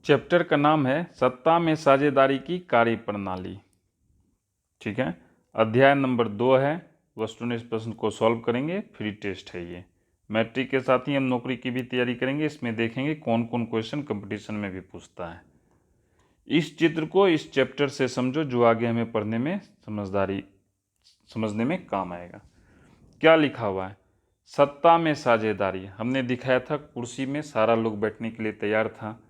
Chapter का नाम है सत्ता में साझेदारी की कार्यप्रणाली। ठीक है, अध्याय नंबर 2 है। वस्तुनिष्ठ प्रश्न को सॉल्व करेंगे, फ्री टेस्ट है ये। मैट्रिक के साथ ही हम नौकरी की भी तैयारी करेंगे। इसमें देखेंगे कौन कौन क्वेश्चन कंपटीशन में भी पूछता है। इस चित्र को इस चैप्टर से समझो, जो आगे हमें पढ़ने में समझने में काम आएगा। क्या लिखा हुआ है? सत्ता में साझेदारी। हमने दिखाया था कुर्सी में सारा लोग बैठने के लिए तैयार था,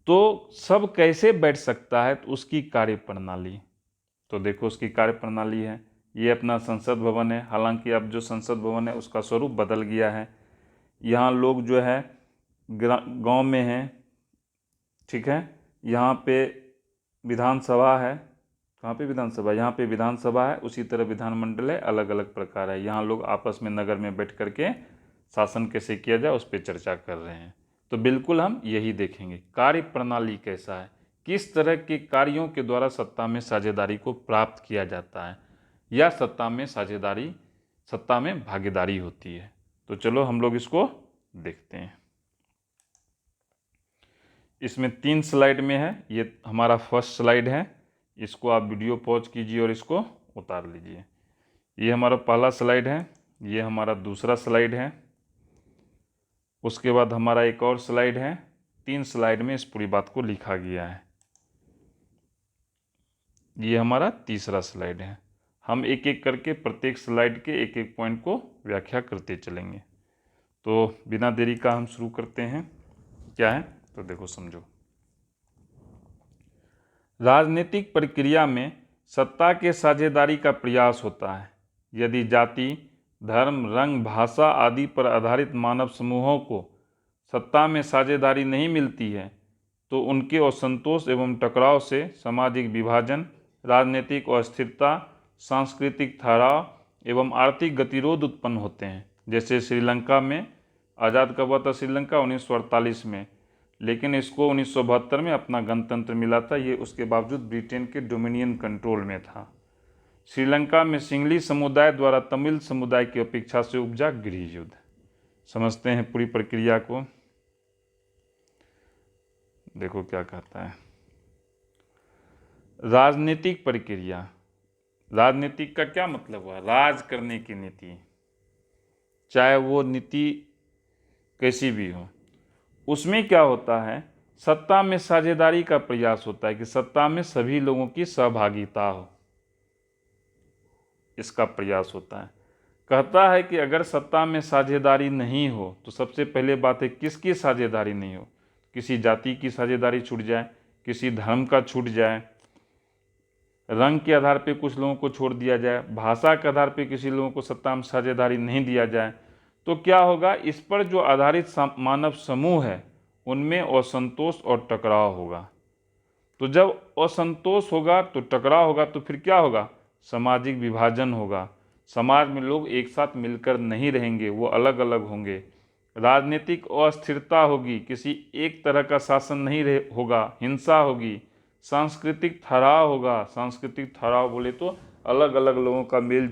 तो सब कैसे बैठ सकता है, तो उसकी कार्यप्रणाली। तो देखो उसकी कार्यप्रणाली है, ये अपना संसद भवन है। हालांकि अब जो संसद भवन है उसका स्वरूप बदल गया है। यहाँ लोग जो है गांव में हैं, ठीक है। यहाँ पे विधानसभा है। कहाँ पे विधानसभा? यहाँ पे विधानसभा है। उसी तरह विधानमंडल है, अलग अलग प्रकार है। यहाँ लोग आपस में नगर में बैठ करके शासन कैसे किया जाए उस पर चर्चा कर रहे हैं। तो बिल्कुल हम यही देखेंगे, कार्य प्रणाली कैसा है, किस तरह के कार्यों के द्वारा सत्ता में साझेदारी को प्राप्त किया जाता है, या सत्ता में भागीदारी होती है। तो चलो हम लोग इसको देखते हैं। इसमें 3 स्लाइड में है, ये हमारा फर्स्ट स्लाइड है। इसको आप वीडियो पॉज कीजिए और इसको उतार लीजिए। ये हमारा पहला स्लाइड है, ये हमारा दूसरा स्लाइड है, उसके बाद हमारा एक और स्लाइड है। 3 स्लाइड में इस पूरी बात को लिखा गया है। ये हमारा तीसरा स्लाइड है। हम एक एक करके प्रत्येक स्लाइड के एक एक पॉइंट को व्याख्या करते चलेंगे। तो बिना देरी का हम शुरू करते हैं। क्या है तो देखो, समझो। राजनीतिक प्रक्रिया में सत्ता के साझेदारी का प्रयास होता है। यदि जाति, धर्म, रंग, भाषा आदि पर आधारित मानव समूहों को सत्ता में साझेदारी नहीं मिलती है, तो उनके असंतोष एवं टकराव से सामाजिक विभाजन, राजनीतिक अस्थिरता, सांस्कृतिक ठहराव एवं आर्थिक गतिरोध उत्पन्न होते हैं। जैसे श्रीलंका में आज़ाद कब हुआ था? श्रीलंका 1948 में, लेकिन इसको 1972 में अपना गणतंत्र मिला था। ये उसके बावजूद ब्रिटेन के डोमिनियन कंट्रोल में था। श्रीलंका में सिंगली समुदाय द्वारा तमिल समुदाय की अपेक्षा से उपजा गृह युद्ध। समझते हैं पूरी प्रक्रिया को। देखो क्या कहता है। राजनीतिक प्रक्रिया, राजनीतिक का क्या मतलब हुआ? राज करने की नीति, चाहे वो नीति कैसी भी हो। उसमें क्या होता है? सत्ता में साझेदारी का प्रयास होता है कि सत्ता में सभी लोगों की सहभागिता हो, इसका प्रयास होता है। कहता है कि अगर सत्ता में साझेदारी नहीं हो तो सबसे पहले बात है किसकी साझेदारी नहीं हो। किसी जाति की साझेदारी छूट जाए, किसी धर्म का छूट जाए, रंग के आधार पे कुछ लोगों को छोड़ दिया जाए, भाषा के आधार पे किसी लोगों को सत्ता में साझेदारी नहीं दिया जाए, तो क्या होगा? इस पर जो आधारित मानव समूह है उनमें असंतोष और टकराव होगा। तो जब असंतोष होगा तो टकराव होगा, तो फिर क्या होगा? सामाजिक विभाजन होगा। समाज में लोग एक साथ मिलकर नहीं रहेंगे, वो अलग अलग होंगे। राजनीतिक अस्थिरता होगी, किसी एक तरह का शासन नहीं होगा, हिंसा होगी। सांस्कृतिक ठहराव होगा। सांस्कृतिक ठहराव बोले तो अलग अलग लोगों का मेल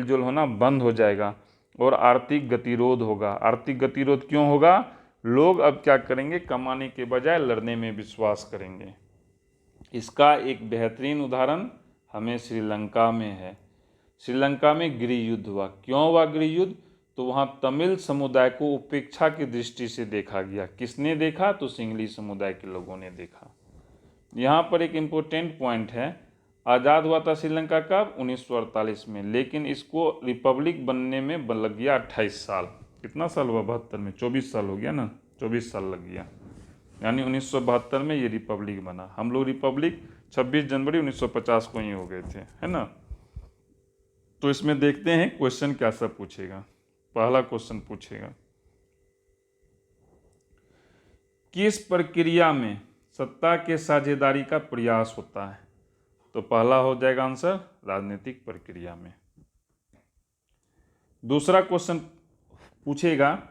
जोल होना बंद हो जाएगा। और आर्थिक गतिरोध होगा। आर्थिक गतिरोध क्यों होगा? लोग अब क्या करेंगे? कमाने के बजाय लड़ने में विश्वास करेंगे। इसका एक बेहतरीन उदाहरण हमें श्रीलंका में है। श्रीलंका में गृह युद्ध हुआ। क्यों हुआ गृह युद्ध? तो वहाँ तमिल समुदाय को उपेक्षा की दृष्टि से देखा गया। किसने देखा? तो सिंगली समुदाय के लोगों ने देखा। यहाँ पर एक इम्पोर्टेंट पॉइंट है, आज़ाद हुआ था श्रीलंका कब? 1948 में, लेकिन इसको रिपब्लिक बनने में लग गया 28 साल। कितना साल हुआ? 72 में 24 साल हो गया ना, 24 साल लग गया। यानी 1972 में ये रिपब्लिक बना। हम लोग रिपब्लिक 26 जनवरी 1950 को ही हो गए थे, है ना। तो इसमें देखते हैं क्वेश्चन क्या सब पूछेगा। पहला क्वेश्चन पूछेगा, किस प्रक्रिया में सत्ता के साझेदारी का प्रयास होता है? तो पहला हो जाएगा आंसर, राजनीतिक प्रक्रिया में। दूसरा क्वेश्चन पूछेगा,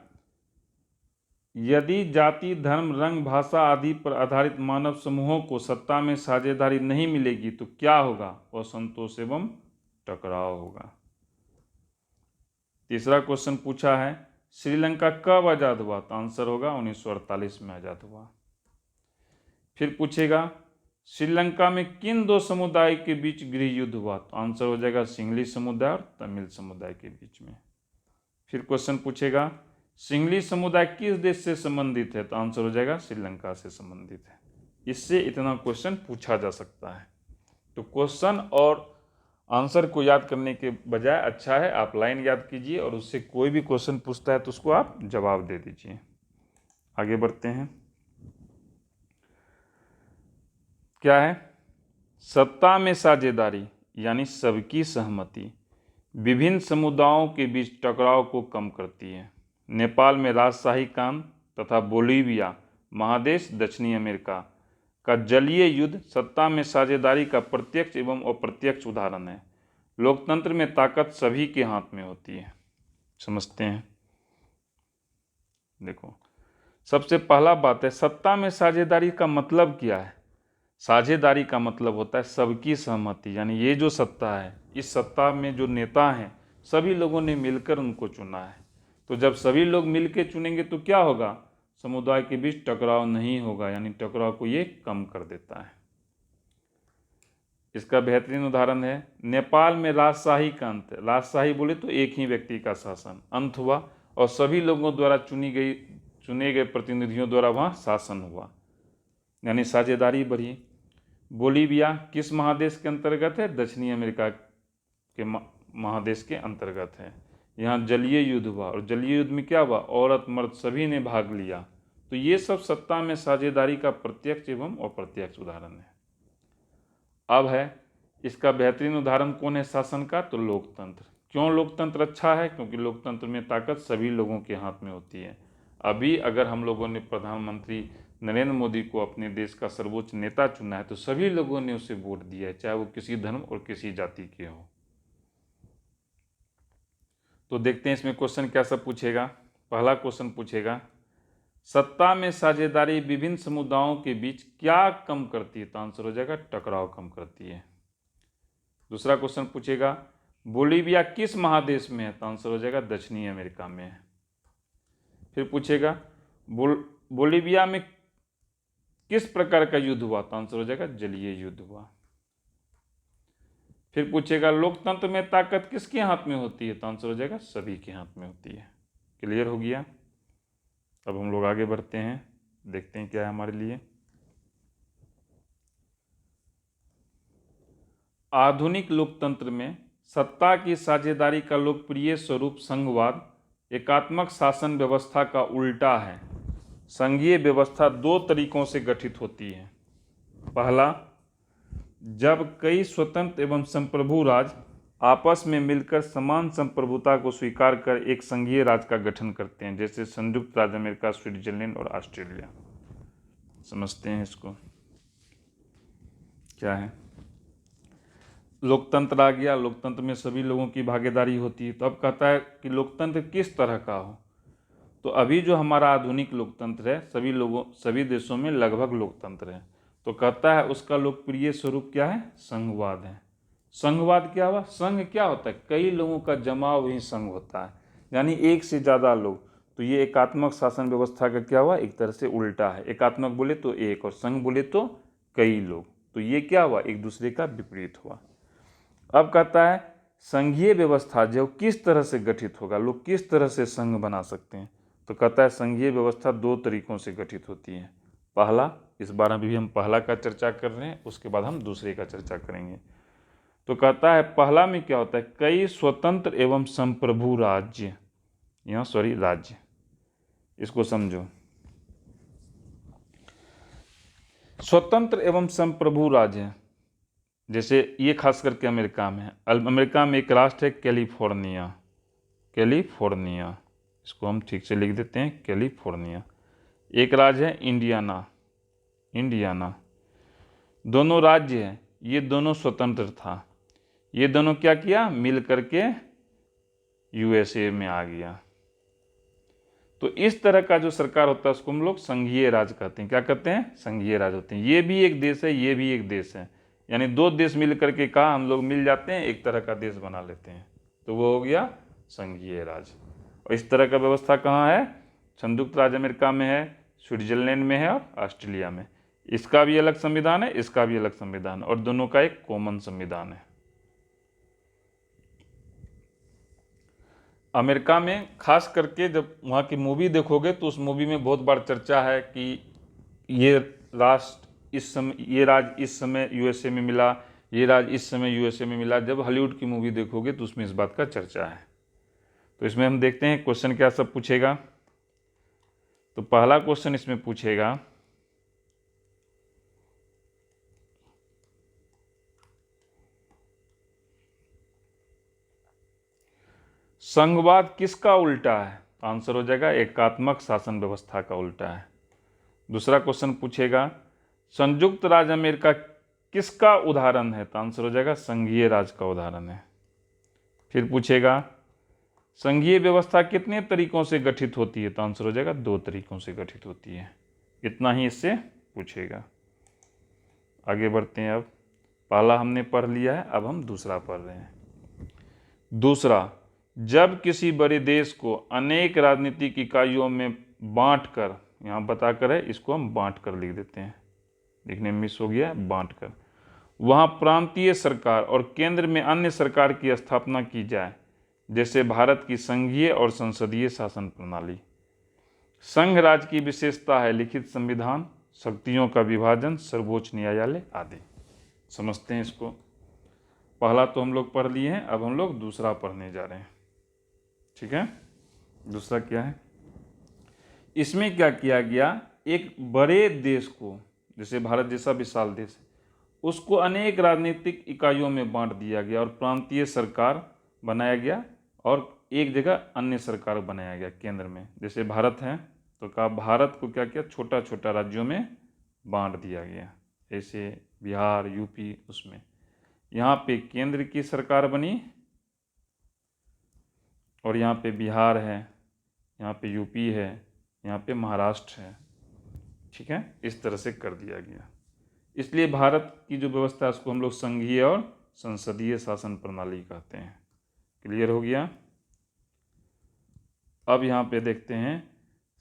यदि जाति, धर्म, रंग, भाषा आदि पर आधारित मानव समूहों को सत्ता में साझेदारी नहीं मिलेगी तो क्या होगा? असंतोष एवं टकराव होगा। तीसरा क्वेश्चन पूछा है, श्रीलंका कब आज़ाद हुआ? तो आंसर होगा 1948 में आज़ाद हुआ। फिर पूछेगा श्रीलंका में किन दो समुदाय के बीच गृह युद्ध हुआ, तो आंसर हो जाएगा सिंगली समुदाय और तमिल समुदाय के बीच में। फिर क्वेश्चन पूछेगा सिंगली समुदाय किस देश से संबंधित है, तो आंसर हो जाएगा श्रीलंका से संबंधित है। इससे इतना क्वेश्चन पूछा जा सकता है। तो क्वेश्चन और आंसर को याद करने के बजाय अच्छा है आप लाइन याद कीजिए और उससे कोई भी क्वेश्चन पूछता है तो उसको आप जवाब दे दीजिए। आगे बढ़ते हैं। क्या है? सत्ता में साझेदारी यानी सबकी सहमति विभिन्न समुदायों के बीच टकराव को कम करती है। नेपाल में राजशाही कान तथा बोलीविया महादेश दक्षिणी अमेरिका का जलीय युद्ध सत्ता में साझेदारी का प्रत्यक्ष एवं अप्रत्यक्ष उदाहरण है। लोकतंत्र में ताकत सभी के हाथ में होती है। समझते हैं। देखो, सबसे पहला बात है सत्ता में साझेदारी का मतलब क्या है। साझेदारी का मतलब होता है सबकी सहमति, यानी ये जो सत्ता है इस सत्ता में जो नेता हैं सभी लोगों ने मिलकर उनको चुना है। तो जब सभी लोग मिलकर चुनेंगे तो क्या होगा, समुदाय के बीच टकराव नहीं होगा, यानी टकराव को ये कम कर देता है। इसका बेहतरीन उदाहरण है नेपाल में राजशाही का अंत। राजशाही बोले तो एक ही व्यक्ति का शासन अंत हुआ और सभी लोगों द्वारा चुने गए प्रतिनिधियों द्वारा वहाँ शासन हुआ, यानी साझेदारी बढ़ी। बोलीविया किस महादेश के अंतर्गत है, दक्षिणी अमेरिका के महादेश के अंतर्गत है। यहाँ जलीय युद्ध हुआ और जलीय युद्ध में क्या हुआ, औरत मर्द सभी ने भाग लिया। तो ये सब सत्ता में साझेदारी का प्रत्यक्ष एवं अप्रत्यक्ष उदाहरण है। अब है इसका बेहतरीन उदाहरण कौन है शासन का, तो लोकतंत्र। क्यों लोकतंत्र अच्छा है, क्योंकि लोकतंत्र में ताकत सभी लोगों के हाथ में होती है। अभी अगर हम लोगों ने प्रधानमंत्री नरेंद्र मोदी को अपने देश का सर्वोच्च नेता चुना है तो सभी लोगों ने उसे वोट दिया है, चाहे वो किसी धर्म और किसी जाति के हो। तो देखते हैं इसमें क्वेश्चन क्या सब पूछेगा। पहला क्वेश्चन पूछेगा सत्ता में साझेदारी विभिन्न समुदायों के बीच क्या कम करती है, तो आंसर हो जाएगा टकराव कम करती है। दूसरा क्वेश्चन पूछेगा बोलीविया किस महादेश में है, तो आंसर हो जाएगा दक्षिणी अमेरिका में है। फिर पूछेगा बोलीविया में किस प्रकार का युद्ध हुआ, तो आंसर हो जाएगा जलीय युद्ध हुआ। फिर पूछेगा लोकतंत्र में ताकत किसके हाथ में होती है, तो आंसर हो जाएगा सभी के हाथ में होती है। क्लियर हो गया। अब हम लोग आगे बढ़ते हैं, देखते हैं क्या है हमारे लिए। आधुनिक लोकतंत्र में सत्ता की साझेदारी का लोकप्रिय स्वरूप संघवाद एकात्मक शासन व्यवस्था का उल्टा है। संघीय व्यवस्था दो तरीकों से गठित होती है। पहला, जब कई स्वतंत्र एवं संप्रभु राज्य आपस में मिलकर समान संप्रभुता को स्वीकार कर एक संघीय राज्य का गठन करते हैं, जैसे संयुक्त राज्य अमेरिका, स्विट्जरलैंड और ऑस्ट्रेलिया। समझते हैं इसको क्या है। लोकतंत्र आ गया, लोकतंत्र में सभी लोगों की भागीदारी होती है। तो अब कहता है कि लोकतंत्र किस तरह का हो। तो अभी जो हमारा आधुनिक लोकतंत्र है सभी देशों में लगभग लोकतंत्र है। तो कहता है उसका लोकप्रिय स्वरूप क्या है, संघवाद है। संघवाद क्या हुआ, संघ क्या होता है, कई लोगों का जमाव ही संघ होता है, यानी एक से ज़्यादा लोग। तो ये एकात्मक शासन व्यवस्था का क्या हुआ, एक तरह से उल्टा है। एकात्मक बोले तो एक और संघ बोले तो कई लोग। तो ये क्या हुआ, एक दूसरे का विपरीत हुआ। अब कहता है संघीय व्यवस्था जो किस तरह से गठित होगा, लोग किस तरह से संघ बना सकते हैं। तो कहता है संघीय व्यवस्था दो तरीकों से गठित होती है। पहला, इस बार अभी हम पहला का चर्चा कर रहे हैं, उसके बाद हम दूसरे का चर्चा करेंगे। तो कहता है पहला में क्या होता है, कई स्वतंत्र एवं संप्रभु राज्य, राज्य, इसको समझो। स्वतंत्र एवं संप्रभु राज्य जैसे ये खास करके अमेरिका में है। अमेरिका में एक राष्ट्र है कैलिफोर्निया, इसको हम ठीक से लिख देते हैं कैलिफोर्निया। एक राज्य है इंडियाना। दोनों राज्य हैं, ये दोनों स्वतंत्र था। ये दोनों क्या किया, मिल करके यूएसए में आ गया। तो इस तरह का जो सरकार होता है उसको हम लोग संघीय राज्य कहते हैं। क्या कहते हैं, संघीय राज्य होते हैं। ये भी एक देश है, ये भी एक देश है, यानी दो देश मिल करके कहा हम लोग मिल जाते हैं, एक तरह का देश बना लेते हैं, तो वो हो गया संघीय राज्य। और इस तरह का व्यवस्था कहाँ है, संयुक्त राज्य अमेरिका में है, स्विट्जरलैंड में है और ऑस्ट्रेलिया में। इसका भी अलग संविधान है, इसका भी अलग संविधान, और दोनों का एक कॉमन संविधान है। अमेरिका में खास करके जब वहाँ की मूवी देखोगे तो उस मूवी में बहुत बार चर्चा है कि ये राष्ट्र इस समय, ये राज्य इस समय यूएसए में मिला, ये राज्य इस समय यूएसए में मिला। जब हॉलीवुड की मूवी देखोगे तो उसमें इस बात का चर्चा है। तो इसमें हम देखते हैं क्वेश्चन क्या सब पूछेगा। तो पहला क्वेश्चन इसमें पूछेगा, संघवाद किसका उल्टा है? आंसर हो जाएगा एकात्मक शासन व्यवस्था का उल्टा है। दूसरा क्वेश्चन पूछेगा, संयुक्त राज्य अमेरिका किसका उदाहरण है? तो आंसर हो जाएगा संघीय राज्य का उदाहरण है। फिर पूछेगा, संघीय व्यवस्था कितने तरीकों से गठित होती है? तो आंसर हो जाएगा 2 तरीकों से गठित होती है। इतना ही इससे पूछेगा। आगे बढ़ते हैं। अब पहला हमने पढ़ लिया है, अब हम दूसरा पढ़ रहे हैं। दूसरा, जब किसी बड़े देश को अनेक राजनीतिक इकाइयों में बांटकर, यहाँ बताकर है, इसको हम बांटकर लिख देते हैं, लिखने में मिस हो गया, बांटकर, वहाँ प्रांतीय सरकार और केंद्र में अन्य सरकार की स्थापना की जाए, जैसे भारत की संघीय और संसदीय शासन प्रणाली। संघ राज्य की विशेषता है लिखित संविधान, शक्तियों का विभाजन, सर्वोच्च न्यायालय आदि। समझते हैं इसको। पहला तो हम लोग पढ़ लिए हैं, अब हम लोग दूसरा पढ़ने जा रहे हैं। ठीक है, दूसरा क्या है? इसमें क्या किया गया, एक बड़े देश को, जैसे भारत जैसा विशाल देश है, उसको अनेक राजनीतिक इकाइयों में बांट दिया गया और प्रांतीय सरकार बनाया गया और एक जगह अन्य सरकार बनाया गया केंद्र में। जैसे भारत है तो कहा भारत को क्या किया, छोटा छोटा राज्यों में बांट दिया गया, जैसे बिहार, यूपी, उसमें यहाँ पे केंद्र की सरकार बनी और यहाँ पे बिहार है, यहाँ पे यूपी है, यहाँ पे महाराष्ट्र है। ठीक है, इस तरह से कर दिया गया। इसलिए भारत की जो व्यवस्था है उसको हम लोग संघीय और संसदीय शासन प्रणाली कहते हैं। क्लियर हो गया? अब यहाँ पे देखते हैं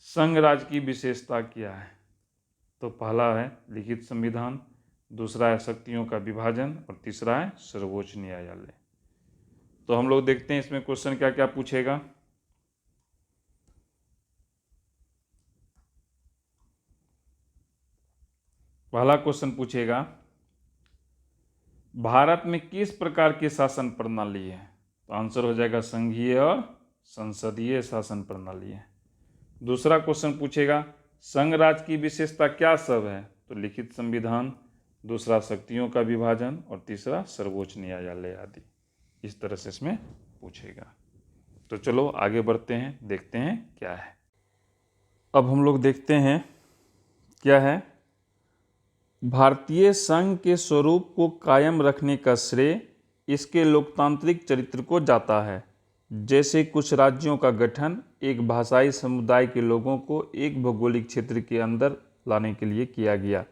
संघ राज्य की विशेषता क्या है। तो पहला है लिखित संविधान, दूसरा है शक्तियों का विभाजन और तीसरा है सर्वोच्च न्यायालय। तो हम लोग देखते हैं इसमें क्वेश्चन क्या क्या पूछेगा। पहला क्वेश्चन पूछेगा, भारत में किस प्रकार की शासन प्रणाली है? तो आंसर हो जाएगा संघीय और संसदीय शासन प्रणाली है। दूसरा क्वेश्चन पूछेगा, संघ राज्य की विशेषता क्या सब है? तो लिखित संविधान, दूसरा शक्तियों का विभाजन और तीसरा सर्वोच्च न्यायालय आदि। इस तरह से इसमें पूछेगा। तो चलो आगे बढ़ते हैं, देखते हैं क्या है। अब हम लोग देखते हैं क्या है। भारतीय संघ के स्वरूप को कायम रखने का श्रेय इसके लोकतांत्रिक चरित्र को जाता है। जैसे कुछ राज्यों का गठन एक भाषाई समुदाय के लोगों को एक भौगोलिक क्षेत्र के अंदर लाने के लिए किया गया।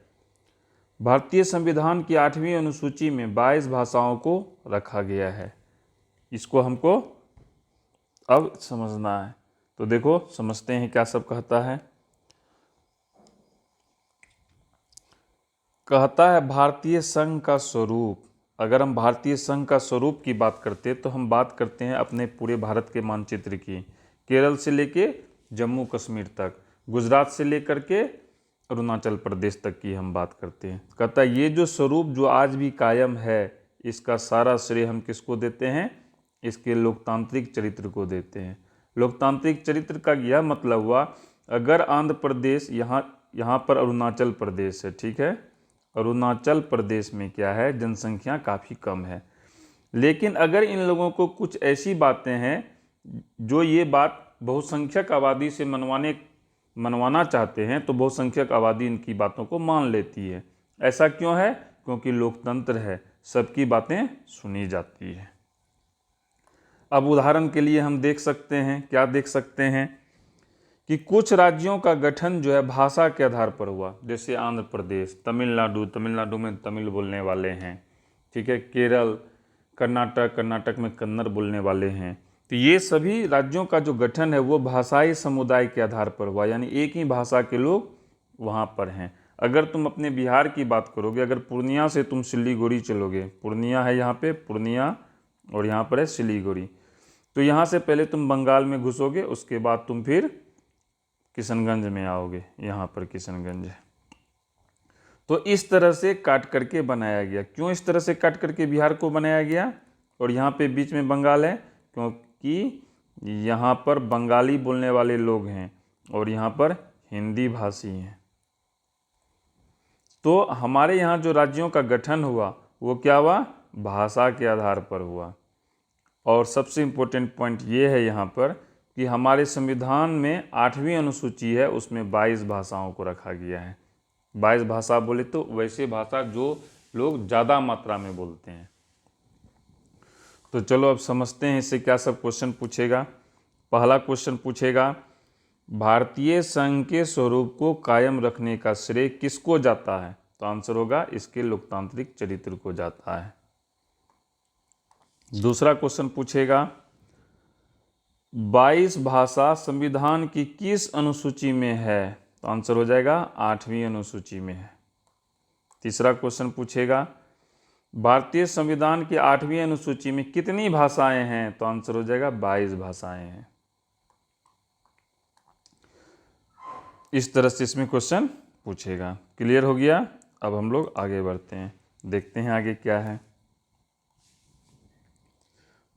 भारतीय संविधान की 8वीं अनुसूची में 22 भाषाओं को रखा गया है। इसको हमको अब समझना है। तो देखो समझते हैं क्या सब कहता है। कहता है भारतीय संघ का स्वरूप। अगर हम भारतीय संघ का स्वरूप की बात करते हैं तो हम बात करते हैं अपने पूरे भारत के मानचित्र की, केरल से लेके जम्मू कश्मीर तक, गुजरात से लेकर के अरुणाचल प्रदेश तक की हम बात करते हैं। कहता है ये जो स्वरूप जो आज भी कायम है, इसका सारा श्रेय हम किसको देते हैं? इसके लोकतांत्रिक चरित्र को देते हैं। लोकतांत्रिक चरित्र का यह मतलब हुआ, अगर आंध्र प्रदेश, यहाँ पर अरुणाचल प्रदेश है, ठीक है, अरुणाचल प्रदेश में क्या है, जनसंख्या काफ़ी कम है, लेकिन अगर इन लोगों को कुछ ऐसी बातें हैं जो ये बात बहुसंख्यक आबादी से मनवाना चाहते हैं, तो बहुसंख्यक आबादी इनकी बातों को मान लेती है। ऐसा क्यों है? क्योंकि लोकतंत्र है, सबकी बातें सुनी जाती है। अब उदाहरण के लिए हम देख सकते हैं, क्या देख सकते हैं कि कुछ राज्यों का गठन जो है भाषा के आधार पर हुआ। जैसे आंध्र प्रदेश, तमिलनाडु में तमिल बोलने वाले हैं, ठीक है, केरल, कर्नाटक में कन्नड़ बोलने वाले हैं। तो ये सभी राज्यों का जो गठन है वो भाषाई समुदाय के आधार पर हुआ, यानी एक ही भाषा के लोग वहाँ पर हैं। अगर तुम अपने बिहार की बात करोगे, अगर पूर्णिया से तुम सिलीगुड़ी चलोगे, पूर्णिया है यहाँ पे, पूर्णिया और यहाँ पर है सिलीगुड़ी, तो यहाँ से पहले तुम बंगाल में घुसोगे, उसके बाद तुम फिर किशनगंज में आओगे, यहाँ पर किशनगंज है। तो इस तरह से काट करके बनाया गया। क्यों इस तरह से काट करके बिहार को बनाया गया और यहाँ पे बीच में बंगाल है? क्योंकि यहाँ पर बंगाली बोलने वाले लोग हैं और यहाँ पर हिंदी भाषी हैं। तो हमारे यहाँ जो राज्यों का गठन हुआ वो क्या हुआ? भाषा के आधार पर हुआ। और सबसे इम्पोर्टेंट पॉइंट ये है यहाँ पर कि हमारे संविधान में 8वीं अनुसूची है, उसमें 22 भाषाओं को रखा गया है। 22 भाषा बोले तो वैसे भाषा जो लोग ज़्यादा मात्रा में बोलते हैं। तो चलो अब समझते हैं इससे क्या सब क्वेश्चन पूछेगा। पहला क्वेश्चन पूछेगा, भारतीय संघ के स्वरूप को कायम रखने का श्रेय किसको जाता है? तो आंसर होगा इसके लोकतांत्रिक चरित्र को जाता है। दूसरा क्वेश्चन पूछेगा, 22 भाषा संविधान की किस अनुसूची में है? तो आंसर हो जाएगा 8वीं अनुसूची में है। तीसरा क्वेश्चन पूछेगा, भारतीय संविधान की 8वीं अनुसूची में कितनी भाषाएं हैं? तो आंसर हो जाएगा 22 भाषाएं हैं। इस तरह से इसमें क्वेश्चन पूछेगा। क्लियर हो गया? अब हम लोग आगे बढ़ते हैं, देखते हैं आगे क्या है।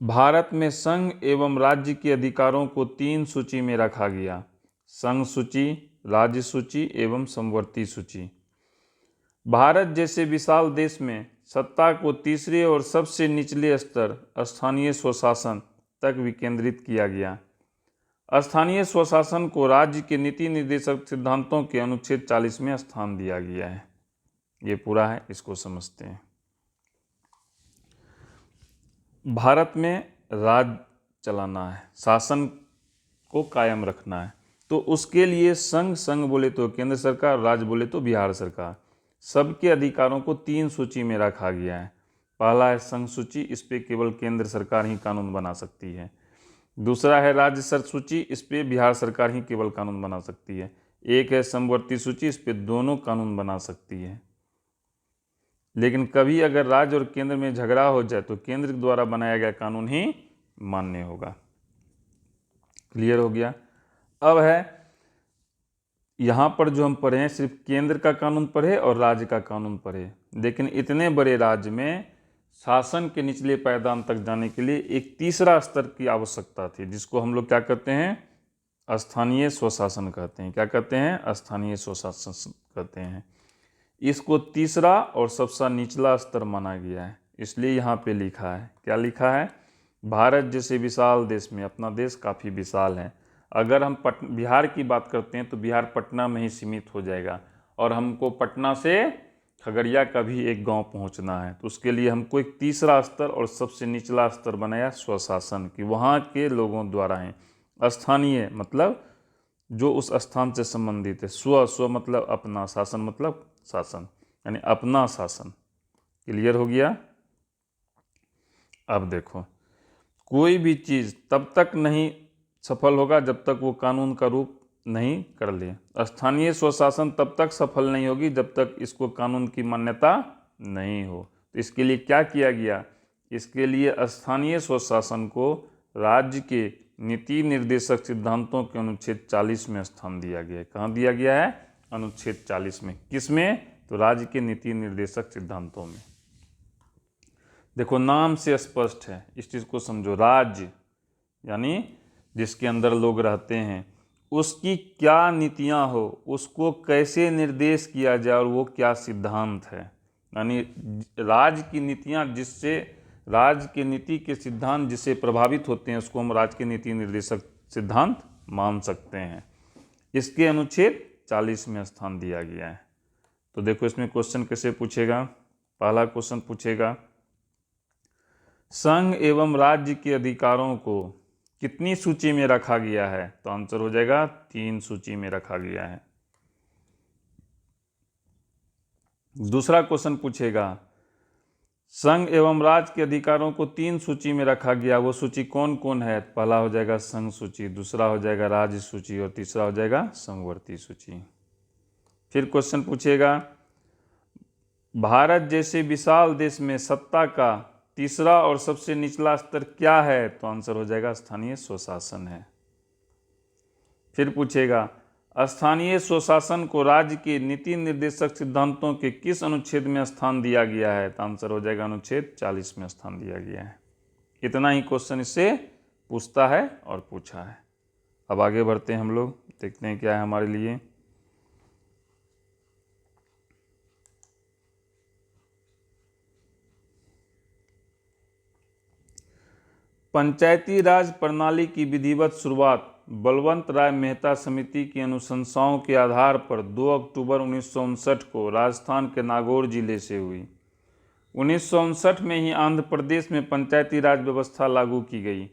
भारत में संघ एवं राज्य के अधिकारों को 3 सूची में रखा गया, संघ सूची, राज्य सूची एवं समवर्ती सूची। भारत जैसे विशाल देश में सत्ता को तीसरे और सबसे निचले स्तर स्थानीय स्वशासन तक विकेंद्रित किया गया। स्थानीय स्वशासन को राज्य के नीति निर्देशक सिद्धांतों के अनुच्छेद 40 में स्थान दिया गया है। ये पूरा है, इसको समझते हैं। भारत में राज चलाना है, शासन को कायम रखना है, तो उसके लिए संघ बोले तो केंद्र सरकार, राज्य बोले तो बिहार सरकार, सबके अधिकारों को 3 सूची में रखा गया है। पहला है संघ सूची, इस पे केवल केंद्र सरकार ही कानून बना सकती है। दूसरा है राज्य सूची, इस पे बिहार सरकार ही केवल कानून बना सकती है। एक है समवर्ती सूची, इस पे दोनों कानून बना सकती है। लेकिन कभी अगर राज्य और केंद्र में झगड़ा हो जाए तो केंद्र द्वारा बनाया गया कानून ही मान्य होगा। क्लियर हो गया? अब है यहाँ पर जो हम पढ़े हैं सिर्फ केंद्र का कानून पढ़े और राज्य का कानून पढ़े, लेकिन इतने बड़े राज्य में शासन के निचले पायदान तक जाने के लिए एक तीसरा स्तर की आवश्यकता थी, जिसको हम लोग क्या कहते हैं? स्थानीय स्वशासन कहते हैं। क्या कहते हैं? स्थानीय स्वशासन कहते हैं। इसको तीसरा और सबसे निचला स्तर माना गया है, इसलिए यहाँ पे लिखा है। क्या लिखा है? भारत जैसे विशाल देश में, अपना देश काफ़ी विशाल है, अगर हम बिहार की बात करते हैं तो बिहार पटना में ही सीमित हो जाएगा, और हमको पटना से खगड़िया का भी एक गांव पहुंचना है, तो उसके लिए हमको एक तीसरा स्तर और सबसे निचला स्तर बनाया स्वशासन की, वहाँ के लोगों द्वारा है। स्थानीय मतलब जो उस स्थान से संबंधित है, स्व मतलब अपना, शासन मतलब शासन, यानी अपना शासन। क्लियर हो गया? अब देखो, कोई भी चीज़ तब तक नहीं सफल होगा जब तक वो कानून का रूप नहीं कर ले। स्थानीय स्वशासन तब तक सफल नहीं होगी जब तक इसको कानून की मान्यता नहीं हो। तो इसके लिए क्या किया गया? इसके लिए स्थानीय स्वशासन को राज्य के नीति निर्देशक सिद्धांतों के अनुच्छेद 40 में स्थान दिया गया है। कहाँ दिया गया है? अनुच्छेद 40 में। किस में? तो राज्य के नीति निर्देशक सिद्धांतों में। देखो नाम से स्पष्ट है, इस चीज़ को समझो। राज्य यानी जिसके अंदर लोग रहते हैं, उसकी क्या नीतियां हो, उसको कैसे निर्देश किया जाए और वो क्या सिद्धांत है, यानी राज्य की नीतियां जिससे, राज्य के नीति के सिद्धांत जिससे प्रभावित होते हैं, उसको हम राज्य के नीति निर्देशक सिद्धांत मान सकते हैं। इसके अनुच्छेद 40 में स्थान दिया गया है। तो देखो इसमें क्वेश्चन कैसे पूछेगा। पहला क्वेश्चन पूछेगा, संघ एवं राज्य के अधिकारों को कितनी सूची में रखा गया है? तो आंसर हो जाएगा 3 सूची में रखा गया है। दूसरा क्वेश्चन पूछेगा, संघ एवं राज्य के अधिकारों को 3 सूची में रखा गया, वो सूची कौन कौन है? पहला हो जाएगा संघ सूची, दूसरा हो जाएगा राज्य सूची और तीसरा हो जाएगा समवर्ती सूची। फिर क्वेश्चन पूछेगा, भारत जैसे विशाल देश में सत्ता का तीसरा और सबसे निचला स्तर क्या है? तो आंसर हो जाएगा स्थानीय स्वशासन है। फिर पूछेगा, स्थानीय स्वशासन को राज्य के नीति निर्देशक सिद्धांतों के किस अनुच्छेद में स्थान दिया गया है? तो आंसर हो जाएगा अनुच्छेद 40 में स्थान दिया गया है। इतना ही क्वेश्चन इससे पूछता है और पूछा है। अब आगे बढ़ते हैं हम लोग, देखते हैं क्या है हमारे लिए। पंचायती राज प्रणाली की विधिवत शुरुआत बलवंत राय मेहता समिति की अनुशंसाओं के आधार पर 2 अक्टूबर 1959 को राजस्थान के नागौर जिले से हुई। 1959 में ही आंध्र प्रदेश में पंचायती राज व्यवस्था लागू की गई।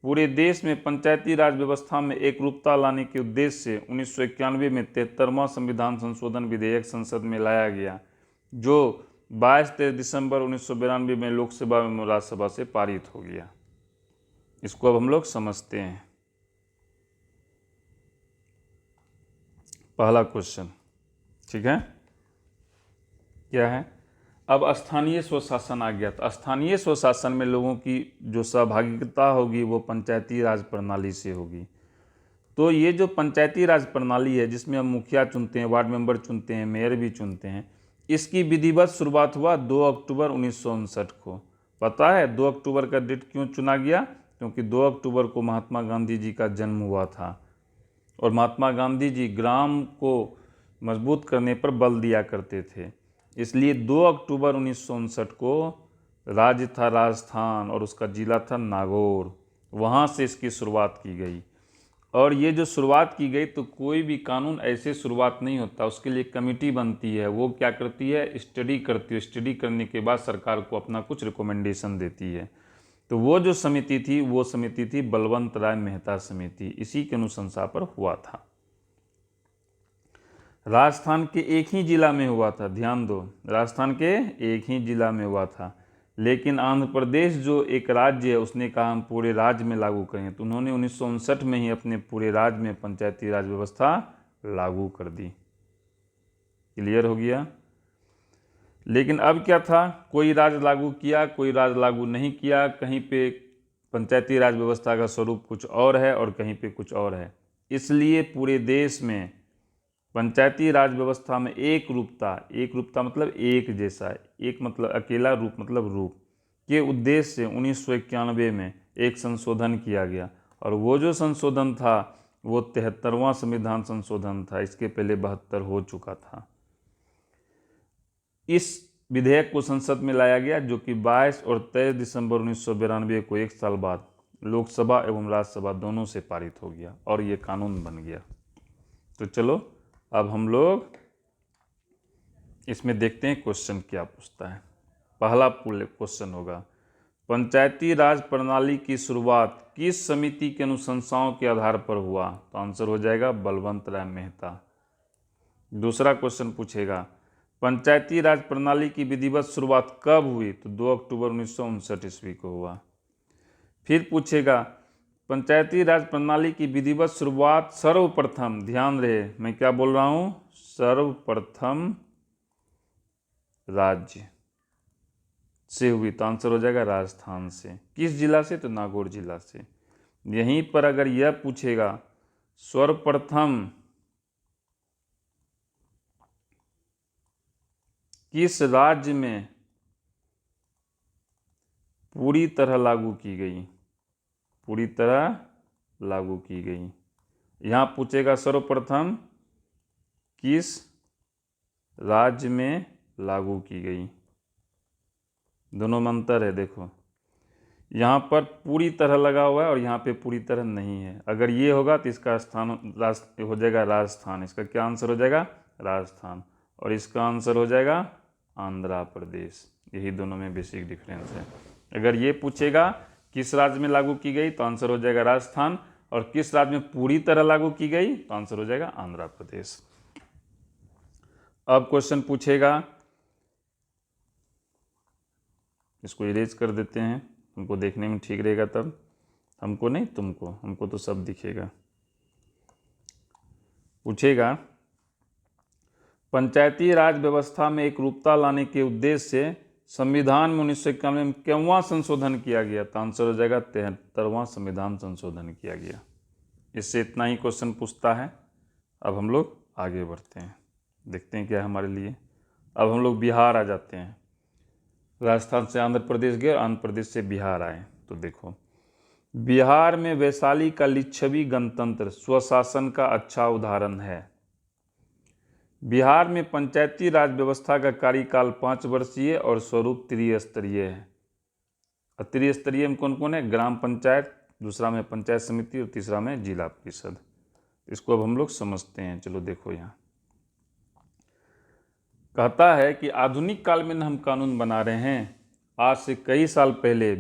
पूरे देश में पंचायती राज व्यवस्था में एकरूपता लाने के उद्देश्य से 1991 में 73वां संविधान संशोधन विधेयक संसद में लाया गया, जो 22 दिसंबर 1992 में लोकसभा एवं राज्यसभा से पारित हो गया। इसको अब हम लोग समझते हैं। पहला क्वेश्चन, ठीक है, क्या है? अब स्थानीय स्वशासन आ गया। तो स्थानीय स्वशासन में लोगों की जो सहभागिता होगी वो पंचायती राज प्रणाली से होगी। तो ये जो पंचायती राज प्रणाली है, जिसमें हम मुखिया चुनते हैं, वार्ड मेंबर चुनते हैं, मेयर भी चुनते हैं, इसकी विधिवत शुरुआत हुआ 2 अक्टूबर 1959 को। पता है 2 अक्टूबर का डेट क्यों चुना गया? क्योंकि 2 अक्टूबर को महात्मा गांधी जी का जन्म हुआ था और महात्मा गांधी जी ग्राम को मजबूत करने पर बल दिया करते थे। इसलिए 2 अक्टूबर 1959 को राज्य था राजस्थान और उसका जिला था नागौर, वहाँ से इसकी शुरुआत की गई। और ये जो शुरुआत की गई, तो कोई भी कानून ऐसे शुरुआत नहीं होता, उसके लिए कमेटी बनती है। वो क्या करती है? स्टडी करती है। स्टडी करने के बाद सरकार को अपना कुछ रिकमेंडेशन देती है। तो वो जो समिति थी, वो समिति थी बलवंत राय मेहता समिति। इसी के अनुशंसा पर हुआ था। राजस्थान के एक ही जिला में हुआ था, ध्यान दो, राजस्थान के एक ही जिला में हुआ था। लेकिन आंध्र प्रदेश जो एक राज्य है, उसने कहा हम पूरे राज्य में लागू करें। तो उन्होंने 1959 में ही अपने पूरे राज्य में पंचायती राज व्यवस्था लागू कर दी। क्लियर हो गया? लेकिन अब क्या था, कोई राज्य लागू किया, कोई राज्य लागू नहीं किया। कहीं पे पंचायती राज व्यवस्था का स्वरूप कुछ और है और कहीं पे कुछ और है। इसलिए पूरे देश में पंचायती राज व्यवस्था में एक रूपता मतलब एक जैसा, एक मतलब अकेला, रूप मतलब रूप के उद्देश्य से 1991 में एक संशोधन किया गया। और वो जो संशोधन था वो 73वां संविधान संशोधन था। इसके पहले 72 हो चुका था। इस विधेयक को संसद में लाया गया, जो कि 22 और 23 दिसंबर 1992 को, एक साल बाद, लोकसभा एवं राज्यसभा दोनों से पारित हो गया और ये कानून बन गया। तो चलो अब हम लोग इसमें देखते हैं क्वेश्चन क्या पूछता है। पहला क्वेश्चन होगा, पंचायती राज प्रणाली की शुरुआत किस समिति के अनुशंसाओं के आधार पर हुआ? तो आंसर हो जाएगा बलवंत राय मेहता। दूसरा क्वेश्चन पूछेगा, पंचायती राज प्रणाली की विधिवत शुरुआत कब हुई? तो 2 अक्टूबर 1959 ईस्वी को हुआ। फिर पूछेगा, पंचायती राज प्रणाली की विधिवत शुरुआत सर्वप्रथम, ध्यान रहे मैं क्या बोल रहा हूं, सर्वप्रथम राज्य से हुई। तो आंसर हो जाएगा राजस्थान से। किस जिला से? तो नागौर जिला से। यहीं पर अगर यह पूछेगा सर्वप्रथम किस राज्य में पूरी तरह लागू की गई, पूरी तरह लागू की गई, यहाँ पूछेगा सर्वप्रथम किस राज्य में लागू की गई। दोनों में अंतर है, देखो यहाँ पर पूरी तरह लगा हुआ है और यहाँ पे पूरी तरह नहीं है। अगर ये होगा तो इसका स्थान हो जाएगा राजस्थान। इसका क्या आंसर हो जाएगा? राजस्थान। और इसका आंसर हो जाएगा आंध्र प्रदेश। यही दोनों में बेसिक डिफरेंस है। अगर ये पूछेगा किस राज्य में लागू की गई, तो आंसर हो जाएगा राजस्थान। और किस राज्य में पूरी तरह लागू की गई, तो आंसर हो जाएगा आंध्र प्रदेश। अब क्वेश्चन पूछेगा, इसको इरेज कर देते हैं, तुमको देखने में ठीक रहेगा, तब हमको नहीं तुमको, हमको तो सब दिखेगा। पूछेगा, पंचायती राज व्यवस्था में एक रूपता लाने के उद्देश्य से संविधान में 1991 में क्यों संशोधन किया गया? तो आंसर हो जाएगा 73वां संविधान संशोधन किया गया। इससे इतना ही क्वेश्चन पूछता है। अब हम लोग आगे बढ़ते हैं, देखते हैं क्या है हमारे लिए। अब हम लोग बिहार आ जाते हैं। राजस्थान से आंध्र प्रदेश गए, आंध्र प्रदेश से बिहार आए। तो देखो, बिहार में वैशाली का लिच्छवी गणतंत्र स्वशासन का अच्छा उदाहरण है। बिहार में पंचायती राज व्यवस्था का कार्यकाल 5 वर्षीय और स्वरूप त्रिस्तरीय है। और त्रिस्तरीय में कौन कौन है? ग्राम पंचायत, दूसरा में पंचायत समिति और तीसरा में जिला परिषद। इसको अब हम लोग समझते हैं। चलो देखो, यहाँ कहता है कि आधुनिक काल में हम कानून बना रहे हैं। आज से कई साल पहले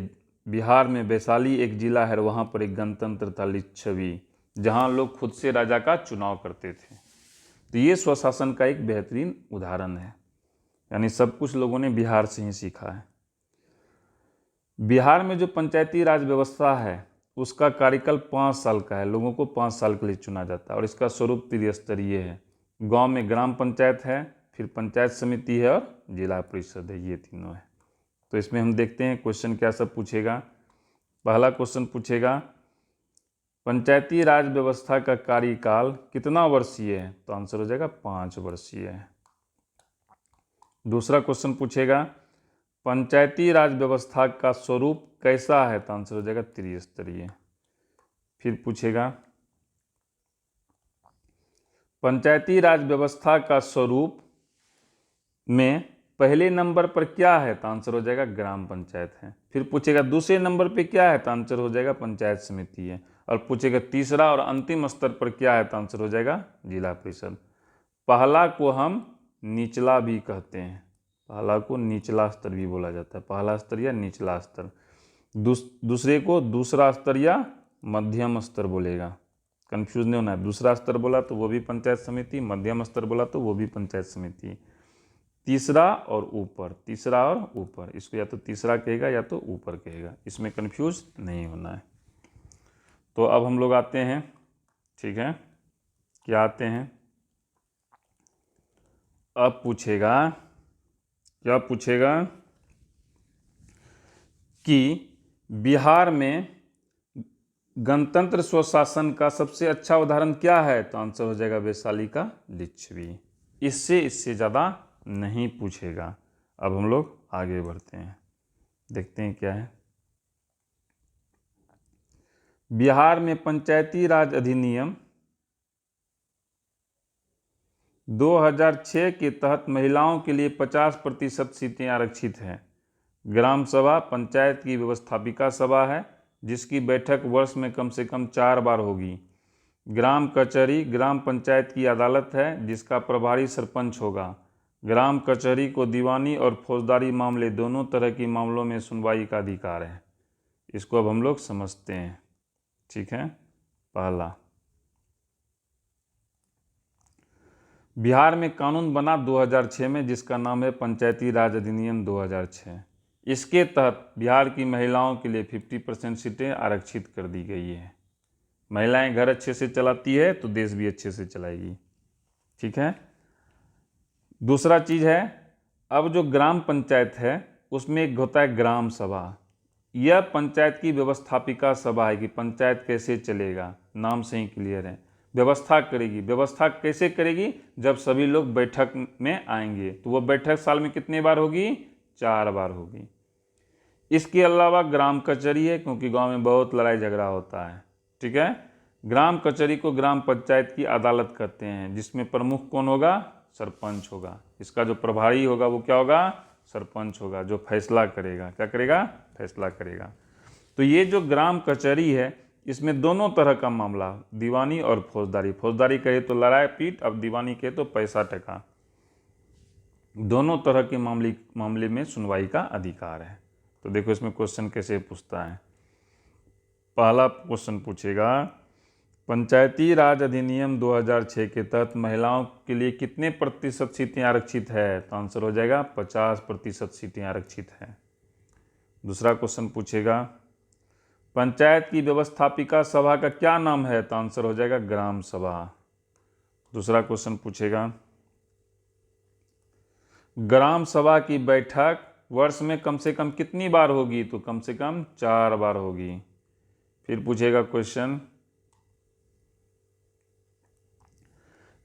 बिहार में वैशाली एक जिला है, वहाँ पर एक गणतंत्र था लिच्छवी, जहाँ लोग खुद से राजा का चुनाव करते थे। तो ये स्वशासन का एक बेहतरीन उदाहरण है, यानी सब कुछ लोगों ने बिहार से ही सीखा है। बिहार में जो पंचायती राज व्यवस्था है उसका कार्यकाल 5 साल का है, लोगों को 5 साल के लिए चुना जाता है और इसका स्वरूप त्रिस्तरीय है। गांव में ग्राम पंचायत है, फिर पंचायत समिति है और जिला परिषद है, ये तीनों है। तो इसमें हम देखते हैं क्वेश्चन क्या सब पूछेगा। पहला क्वेश्चन पूछेगा पंचायती राज व्यवस्था का कार्यकाल कितना वर्षीय है? तो आंसर हो जाएगा 5 वर्षीय है। दूसरा क्वेश्चन पूछेगा पंचायती राज व्यवस्था का स्वरूप कैसा है? तो आंसर हो जाएगा त्रिस्तरीय। फिर पूछेगा पंचायती राज व्यवस्था का स्वरूप में पहले नंबर पर क्या है? तो आंसर हो जाएगा ग्राम पंचायत है। फिर पूछेगा दूसरे नंबर पे क्या है? तो आंसर हो जाएगा पंचायत समिति है। और पूछेगा तीसरा और अंतिम स्तर पर क्या है? तो आंसर हो जाएगा जिला परिषद। पहला को हम निचला भी कहते हैं, पहला को निचला स्तर भी बोला जाता है, पहला स्तर या निचला स्तर। दूसरे को दूसरा स्तर या मध्यम स्तर बोलेगा, कंफ्यूज नहीं होना है। दूसरा स्तर बोला तो वो भी पंचायत समिति, मध्यम स्तर बोला तो वो भी पंचायत समिति। तीसरा और ऊपर, तीसरा और ऊपर, इसको या तो तीसरा कहेगा या तो ऊपर कहेगा, इसमें कंफ्यूज नहीं होना है। तो अब हम लोग आते हैं, ठीक है, क्या आते हैं, अब पूछेगा, क्या पूछेगा कि बिहार में गणतंत्र स्वशासन का सबसे अच्छा उदाहरण क्या है? तो आंसर हो जाएगा वैशाली का लिच्छवी। इससे ज़्यादा नहीं पूछेगा। अब हम लोग आगे बढ़ते हैं, देखते हैं क्या है। बिहार में पंचायती राज अधिनियम 2006 के तहत महिलाओं के लिए 50% सीटें आरक्षित हैं। ग्राम सभा पंचायत की व्यवस्थापिका सभा है जिसकी बैठक वर्ष में कम से कम 4 बार होगी। ग्राम कचहरी ग्राम पंचायत की अदालत है जिसका प्रभारी सरपंच होगा। ग्राम कचहरी को दीवानी और फौजदारी मामले दोनों तरह के मामलों में सुनवाई का अधिकार है। इसको अब हम लोग समझते हैं, ठीक है। पहला, बिहार में कानून बना 2006 में जिसका नाम है पंचायती राज अधिनियम 2006। इसके तहत बिहार की महिलाओं के लिए 50% सीटें आरक्षित कर दी गई है। महिलाएं घर अच्छे से चलाती है तो देश भी अच्छे से चलाएगी, ठीक है। दूसरा चीज़ है, अब जो ग्राम पंचायत है उसमें एक होता है ग्राम सभा। यह पंचायत की व्यवस्थापिका सभा है कि पंचायत कैसे चलेगा, नाम से ही क्लियर है। व्यवस्था करेगी, व्यवस्था कैसे करेगी? जब सभी लोग बैठक में आएंगे तो वो बैठक साल में कितने बार होगी? 4 बार होगी। इसके अलावा ग्राम कचहरी है क्योंकि गांव में बहुत लड़ाई झगड़ा होता है, ठीक है। ग्राम कचहरी को ग्राम पंचायत की अदालत कहते हैं जिसमें प्रमुख कौन होगा? सरपंच होगा। इसका जो प्रभारी होगा वो क्या होगा? सरपंच होगा, जो फैसला करेगा। क्या करेगा? फैसला करेगा। तो ये जो ग्राम कचहरी है इसमें दोनों तरह का मामला, दीवानी और फौजदारी। फौजदारी कहे तो लड़ाई पीट, अब दीवानी कहे तो पैसा टका, दोनों तरह के मामले में सुनवाई का अधिकार है। तो देखो इसमें क्वेश्चन कैसे पूछता है। पहला क्वेश्चन पूछेगा पंचायती राज अधिनियम 2006 के तहत महिलाओं के लिए कितने प्रतिशत सीटें आरक्षित है? तो आंसर हो जाएगा 50% सीटें आरक्षित है। दूसरा क्वेश्चन पूछेगा पंचायत की व्यवस्थापिका सभा का क्या नाम है? तो आंसर हो जाएगा ग्राम सभा। दूसरा क्वेश्चन पूछेगा ग्राम सभा की बैठक वर्ष में कम से कम कितनी बार होगी? तो कम से कम 4 बार होगी। फिर पूछेगा क्वेश्चन,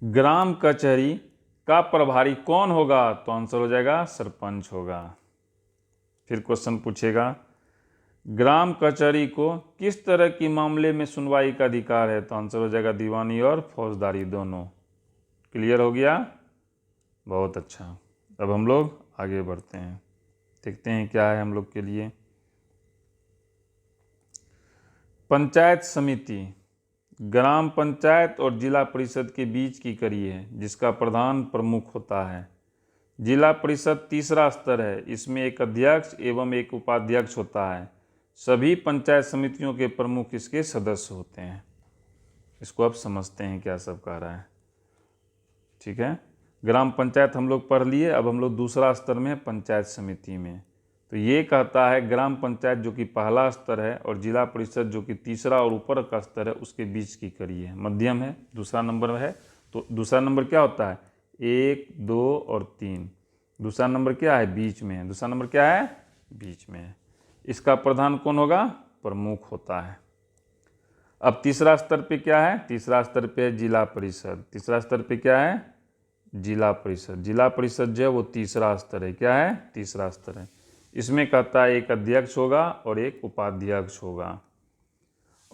ग्राम कचहरी का प्रभारी कौन होगा? तो आंसर हो जाएगा सरपंच होगा। फिर क्वेश्चन पूछेगा, ग्राम कचहरी को किस तरह की मामले में सुनवाई का अधिकार है? तो आंसर हो जाएगा दीवानी और फौजदारी दोनों। क्लियर हो गया? बहुत अच्छा। अब हम लोग आगे बढ़ते हैं, देखते हैं क्या है हम लोग के लिए। पंचायत समिति ग्राम पंचायत और जिला परिषद के बीच की कड़ी है जिसका प्रधान प्रमुख होता है। जिला परिषद तीसरा स्तर है, इसमें एक अध्यक्ष एवं एक उपाध्यक्ष होता है। सभी पंचायत समितियों के प्रमुख इसके सदस्य होते हैं। इसको अब समझते हैं क्या सब कह रहा है। ठीक है, ग्राम पंचायत हम लोग पढ़ लिए, अब हम लोग दूसरा स्तर में पंचायत समिति में। तो ये कहता है ग्राम पंचायत जो कि पहला स्तर है और जिला परिषद जो कि तीसरा और ऊपर का स्तर है उसके बीच की कड़ी है, मध्यम है, दूसरा नंबर है। तो दूसरा नंबर क्या होता है? 1, 2 और 3। दूसरा नंबर क्या है? बीच में है। दूसरा नंबर क्या है? बीच में है। इसका प्रधान कौन होगा? प्रमुख होता है। अब तीसरा स्तर पे क्या है? तीसरा स्तर पे जिला परिषद। तीसरा स्तर पे क्या है? जिला परिषद। जिला परिषद जो है वो तीसरा स्तर है। क्या है? तीसरा स्तर है। इसमें कहता है एक अध्यक्ष होगा और एक उपाध्यक्ष होगा,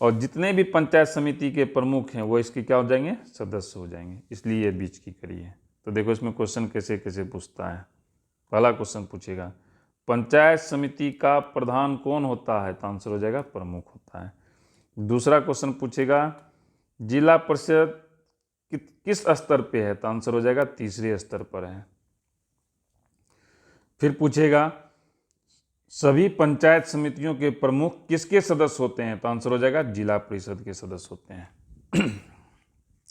और जितने भी पंचायत समिति के प्रमुख हैं वो इसके क्या हो जाएंगे? सदस्य हो जाएंगे, इसलिए ये बीच की कड़ी है। तो देखो इसमें क्वेश्चन कैसे कैसे पूछता है। पहला क्वेश्चन पूछेगा, पंचायत समिति का प्रधान कौन होता है? तो आंसर हो जाएगा प्रमुख होता है। दूसरा क्वेश्चन पूछेगा, जिला परिषद किस स्तर पे है? तो आंसर हो जाएगा तीसरे स्तर पर है। फिर पूछेगा, सभी पंचायत समितियों के प्रमुख किसके सदस्य होते हैं? तो आंसर हो जाएगा जिला परिषद के सदस्य होते हैं।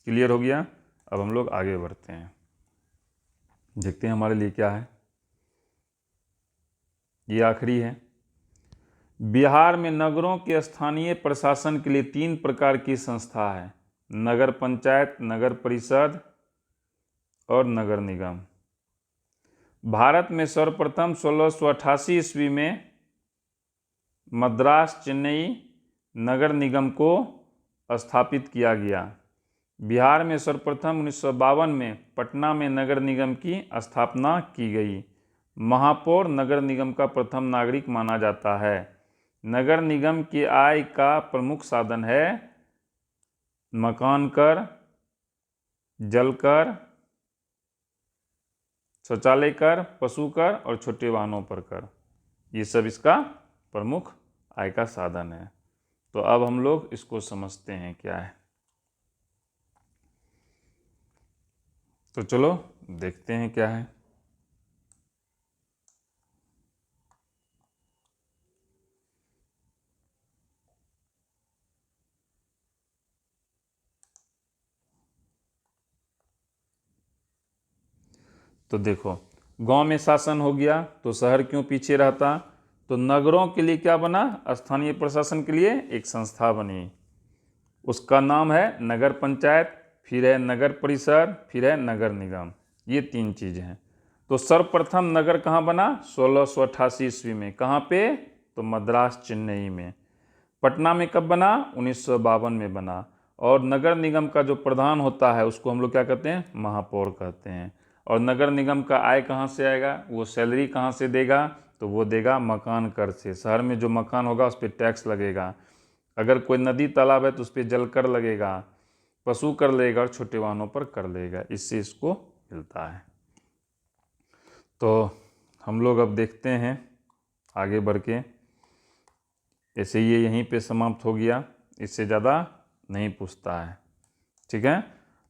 क्लियर हो गया? अब हम लोग आगे बढ़ते हैं, देखते हैं हमारे लिए क्या है। ये आखिरी है। बिहार में नगरों के स्थानीय प्रशासन के लिए 3 प्रकार की संस्था है, नगर पंचायत, नगर परिषद और नगर निगम। भारत में सर्वप्रथम 1688 ईस्वी में मद्रास चेन्नई नगर निगम को स्थापित किया गया। बिहार में सर्वप्रथम 1952 में पटना में नगर निगम की स्थापना की गई। महापौर नगर निगम का प्रथम नागरिक माना जाता है। नगर निगम की आय का प्रमुख साधन है मकान कर, जल कर, शौचालय कर, पशु कर और छोटे वाहनों पर कर। ये सब इसका प्रमुख आय का साधन है। तो अब हम लोग इसको समझते हैं क्या है। तो चलो देखते हैं क्या है। तो देखो, गांव में शासन हो गया तो शहर क्यों पीछे रहता? तो नगरों के लिए क्या बना? स्थानीय प्रशासन के लिए एक संस्था बनी, उसका नाम है नगर पंचायत, फिर है नगर परिषद, फिर है नगर निगम। ये 3 चीज़ हैं। तो सर्वप्रथम नगर कहाँ बना? 1688 ईस्वी में। कहाँ पे? तो मद्रास चेन्नई में। पटना में कब बना? 1952 में बना। और नगर निगम का जो प्रधान होता है उसको हम लोग क्या कहते हैं? महापौर कहते हैं। और नगर निगम का आय कहाँ से आएगा? वो सैलरी कहाँ से देगा? तो वो देगा मकान कर से। शहर में जो मकान होगा उस पर टैक्स लगेगा। अगर कोई नदी तालाब है तो उस पर जल कर लगेगा, पशु कर लेगा और छोटे वाहनों पर कर लेगा, इससे इसको मिलता है। तो हम लोग अब देखते हैं आगे बढ़ के। ऐसे ये यहीं पे समाप्त हो गया, इससे ज़्यादा नहीं पूछता है। ठीक है,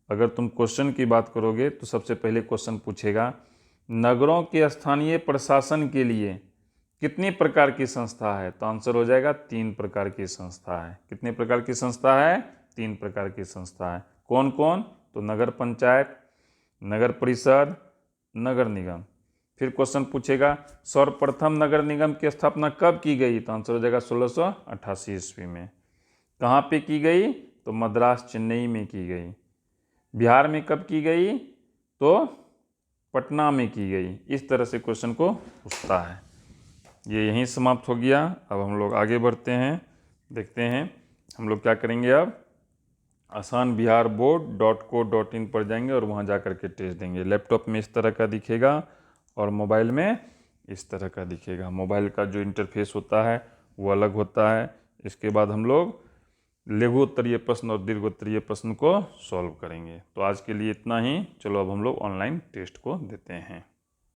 अगर तुम क्वेश्चन की बात करोगे तो सबसे पहले क्वेश्चन पूछेगा, नगरों के स्थानीय प्रशासन के लिए कितनी प्रकार की संस्था है? तो आंसर हो जाएगा 3 प्रकार की संस्था है। कितने प्रकार की संस्था है? 3 प्रकार की संस्था है। कौन कौन? तो नगर पंचायत, नगर परिषद, नगर निगम। फिर क्वेश्चन पूछेगा, सर्वप्रथम नगर निगम की स्थापना कब की गई? तो आंसर हो जाएगा 1688 ईस्वी में। कहाँ पे की गई? तो मद्रास चेन्नई में की गई। बिहार में कब की गई? तो पटना में की गई। इस तरह से क्वेश्चन को पूछता है। ये यहीं समाप्त हो गया। अब हम लोग आगे बढ़ते हैं, देखते हैं हम लोग क्या करेंगे। अब asanbiharboard.co.in पर जाएंगे और वहाँ जा कर के टेस्ट देंगे। लैपटॉप में इस तरह का दिखेगा और मोबाइल में इस तरह का दिखेगा। मोबाइल का जो इंटरफेस होता है वो अलग होता है। इसके बाद हम लोग लघु उत्तरीय प्रश्न और दीर्घ उत्तरीय प्रश्न को सॉल्व करेंगे। तो आज के लिए इतना ही। चलो अब हम लोग ऑनलाइन टेस्ट को देते हैं।